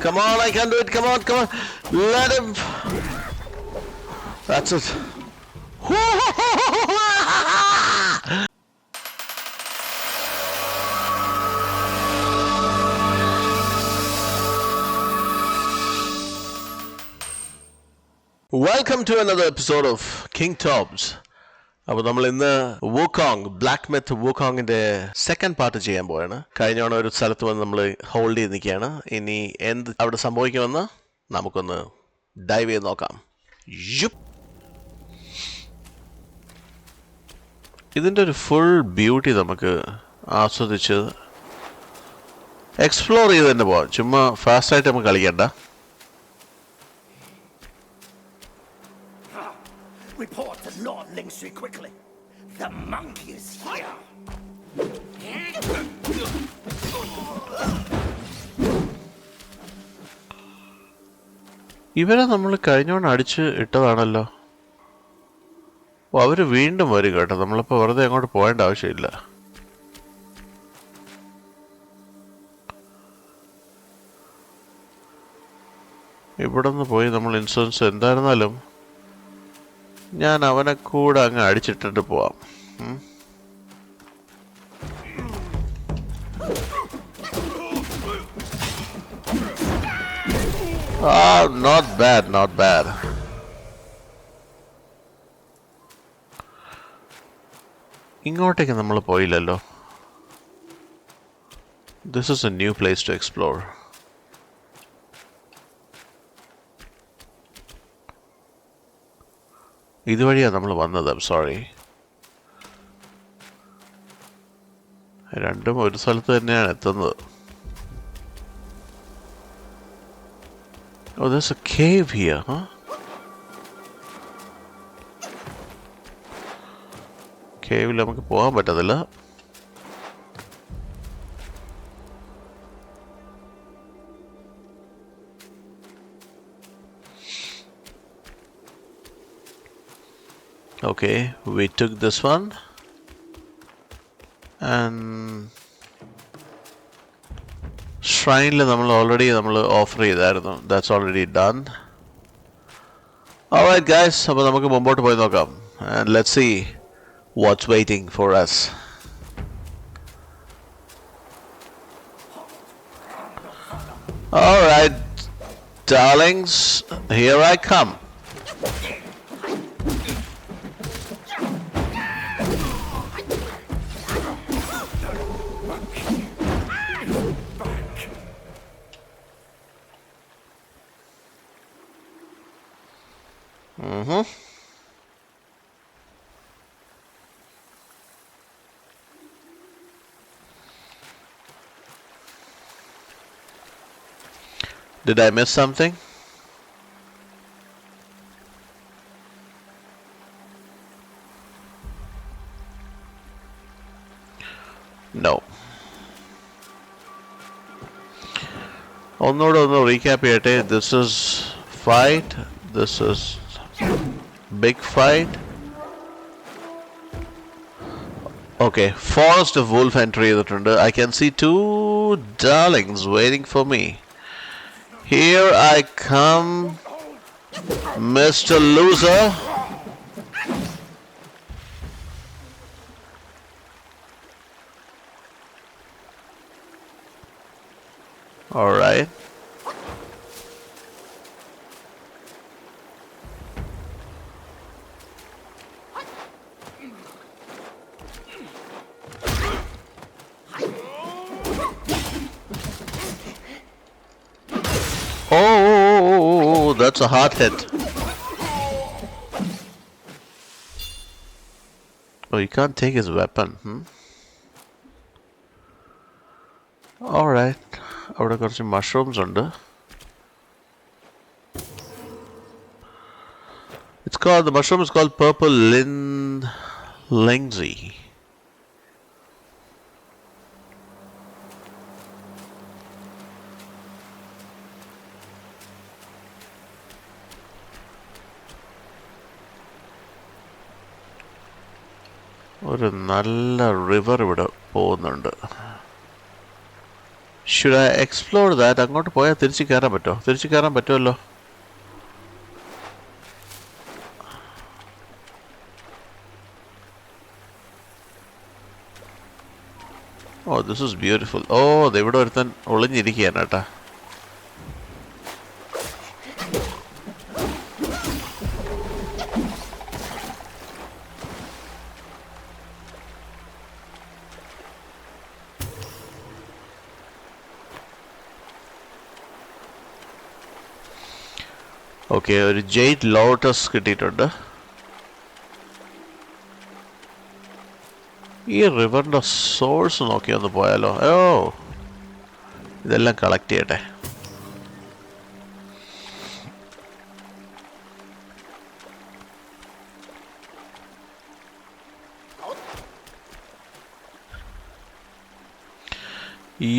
Come on, I can do it. Come on, come on. Let him. That's it. Welcome to another episode of King Tobs. അപ്പോൾ നമ്മൾ ഇന്ന് വൂക്കോങ് black meth വൂക്കോങ്ങിന്റെ second part ചെയ്യാൻ പോവാണ്. കഴിഞ്ഞ തവണ ഒരു സ്ഥലത്ത് വന്ന് നമ്മൾ ഹോൾഡ് ചെയ്ത് നിൽക്കുകയാണ്. ഇനി എന്ത് അവിടെ സംഭവിക്കുമെന്ന് നമുക്കൊന്ന് ഡൈവ് ചെയ്ത് നോക്കാം. ഇതിൻ്റെ ഒരു ഫുൾ ബ്യൂട്ടി നമുക്ക് ആസ്വദിച്ച് എക്സ്പ്ലോർ ചെയ്ത് തന്നെ പോവാം. ചുമ്മാ ഫാസ്റ്റായിട്ട് നമുക്ക് കളിക്കണ്ട. Report to Lord Lingsui quickly. The monkey is here. ഇവരെ നമ്മൾ കഴിഞ്ഞോണ്ട് അടിച്ച് ഇട്ടതാണല്ലോ. ഓ, അവര് വീണ്ടും വരും കേട്ടോ. നമ്മളിപ്പോൾ വെറുതെ അങ്ങോട്ട് പോകേണ്ട ആവശ്യമില്ല. ഇവിടെ നിന്ന് പോയി നമ്മൾ ഇൻഷുറൻസ് എന്തായിരുന്നാലും ഞാൻ അവനെ കൂടെ അങ്ങ് അടിച്ചിട്ടിട്ട് പോവാം. Not bad, not bad. ഇങ്ങോട്ടേക്ക് നമ്മൾ പോയില്ലല്ലോ. This is a new place to explore. ഇതുവഴിയാണ് നമ്മൾ വന്നത്. I'm sorry. രണ്ടും ഒരു സ്ഥലത്ത് തന്നെയാണ് എത്തുന്നത്. Oh, there's a cave here, huh? കേവിൽ നമുക്ക് പോകാൻ പറ്റത്തില്ല. Okay, we took this one and shrine നമ്മൾ already offer ചെയ്തായിരുന്നു. That's already done. Alright guys, അപ്പോൾ നമുക്ക് മുമ്പോട്ട് പോയി നോക്കാം. And let's see what's waiting for us. Alright darlings, here I come. Did I miss something? No. ഒന്നുകൂടെ ഒന്ന് recap ചെയ്യട്ടെ. This is fight. This is big fight. Okay, Forest of Wolf entry ചെയ്തിട്ടുണ്ട്. I can see two darlings waiting for me. Here I come, Mr. Loser. All right. Oh, that's a hard hit. Oh, you can't take his weapon. Alright. അവിടെ കുറച്ച് mushrooms ഉണ്ട്. The mushroom is called purple lingsy. ഒരു നല്ല river ഇവിടെ പോകുന്നുണ്ട്. Should I explore that? അങ്ങോട്ട് പോയാൽ തിരിച്ച് കയറാൻ പറ്റുമോ? തിരിച്ച് കയറാൻ പറ്റുമല്ലോ. Oh, this is beautiful. Oh, ഇവിടെ ഒരുത്തൻ ഒളിഞ്ഞിരിക്കുകയാണ് കേട്ടാ. ഓക്കെ, ഒരു ജെയ്ഡ് ലോട്ടസ് കിട്ടിയിട്ടുണ്ട്. ഈ റിവറിൻ്റെ സോഴ്സ് നോക്കി ഒന്ന് പോയാലോ? ഓ, ഇതെല്ലാം കളക്ട് ചെയ്യട്ടെ.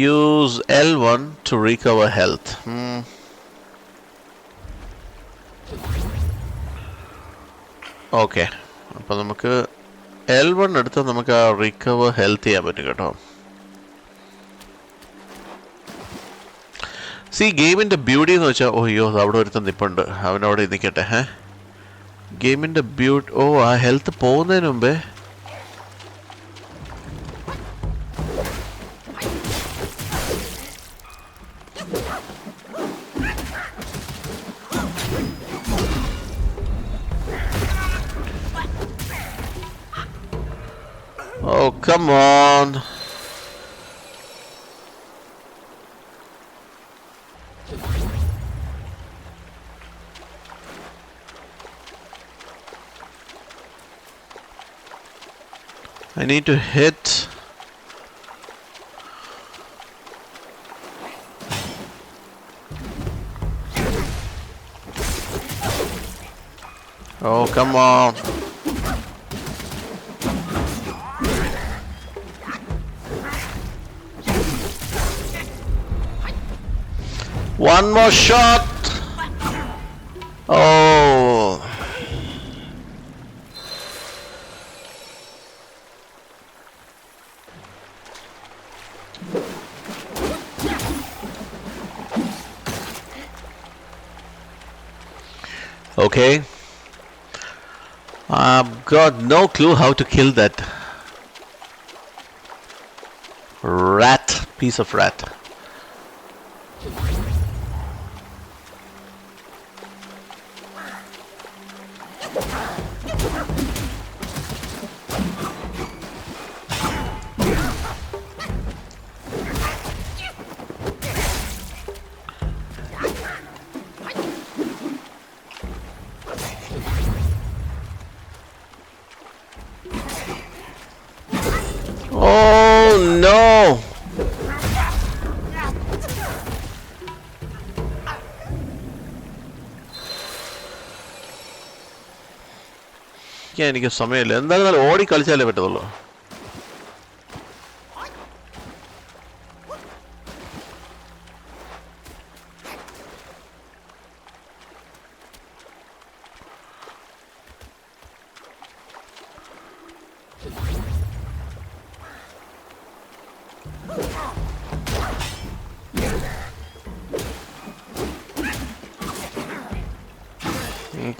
Use L1 to recover health. Okay, അപ്പം നമുക്ക് L1 എടുത്താൽ നമുക്ക് ആ റിക്കവർ ഹെൽത്ത് ചെയ്യാൻ പറ്റും കേട്ടോ. സി ഗെയിമിൻ്റെ ബ്യൂട്ടി എന്ന് വെച്ചാൽ, ഓയ്യോ അവിടെ ഒരുത്തൻ നിൽപ്പുണ്ട്, അവനവിടെ നിൽക്കട്ടെ. ഗെയിമിൻ്റെ ബ്യൂട്ടി, ഓ ആ ഹെൽത്ത് പോകുന്നതിന് മുമ്പേ oh, come on. I need to hit. Oh, come on. One more shot. Oh. Okay. I've got no clue how to kill that rat, piece of rat. Oh no! എനിക്ക് സമയമില്ല. എന്തായാലും ഓടി കളിച്ചാലേ പറ്റത്തുള്ളൂ.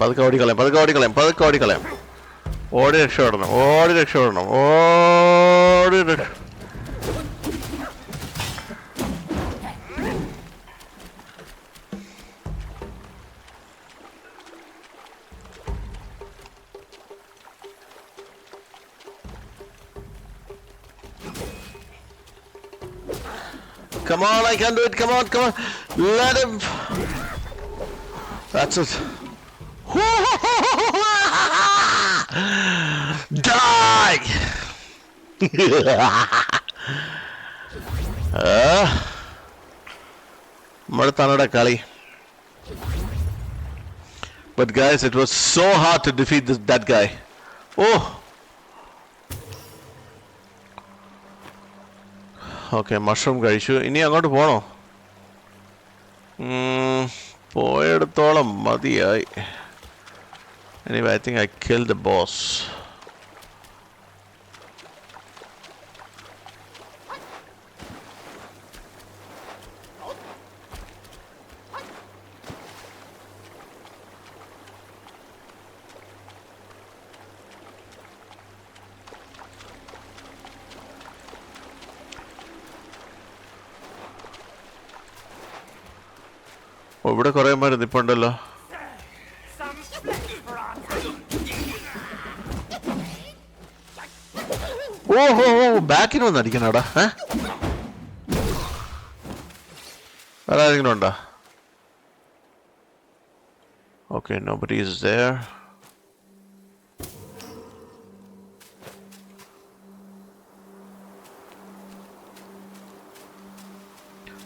പതുക്കെ ഓടിക്കളയാം, പതുക്കെ ഓടിക്കളയാം, പതുക്കെ ഓടിക്കളയാം. ഓടി രക്ഷപ്പെടണം, ഓടി രക്ഷപ്പെടണം, ഓടി രക്ഷ. Come on, I can do it. Come on, come on. Let him. That's it. Die! Maratanada Kali. But guys, it was so hard to defeat that guy. Oh! Okay, mushroom കഴിച്ചു. ഇനി അങ്ങോട്ട് പോണോ? പോയെടുത്തോളം മതിയായി. Anyway, I think I killed the boss. ഇവിടെ കുറെ പേര് നിപ്പുണ്ടല്ലോ. Some flesh for our ഓഹോ ബാക്കിന് വന്ന് അടിക്കണടാ. വേറെ ആരെങ്കിലും ഉണ്ടോ? Okay, nobody is there.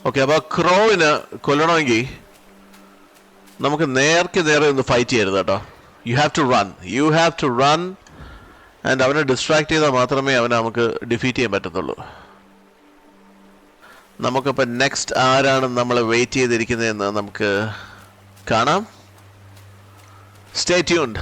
Okay, അപ്പോൾ ക്രോവിന് കൊല്ലണമെങ്കിൽ നമുക്ക് നേരെ ഒന്ന് ഫൈറ്റ് ചെയ്യരുത് കേട്ടോ. You have to run and അവനെ ഡിസ്ട്രാക്ട് ചെയ്താൽ മാത്രമേ അവനെ നമുക്ക് ഡിഫീറ്റ് ചെയ്യാൻ പറ്റത്തുള്ളൂ. നമുക്കിപ്പോൾ നെക്സ്റ്റ് ആരാണ് നമ്മൾ വെയിറ്റ് ചെയ്തിരിക്കുന്നതെന്ന് നമുക്ക് കാണാം. Stay tuned.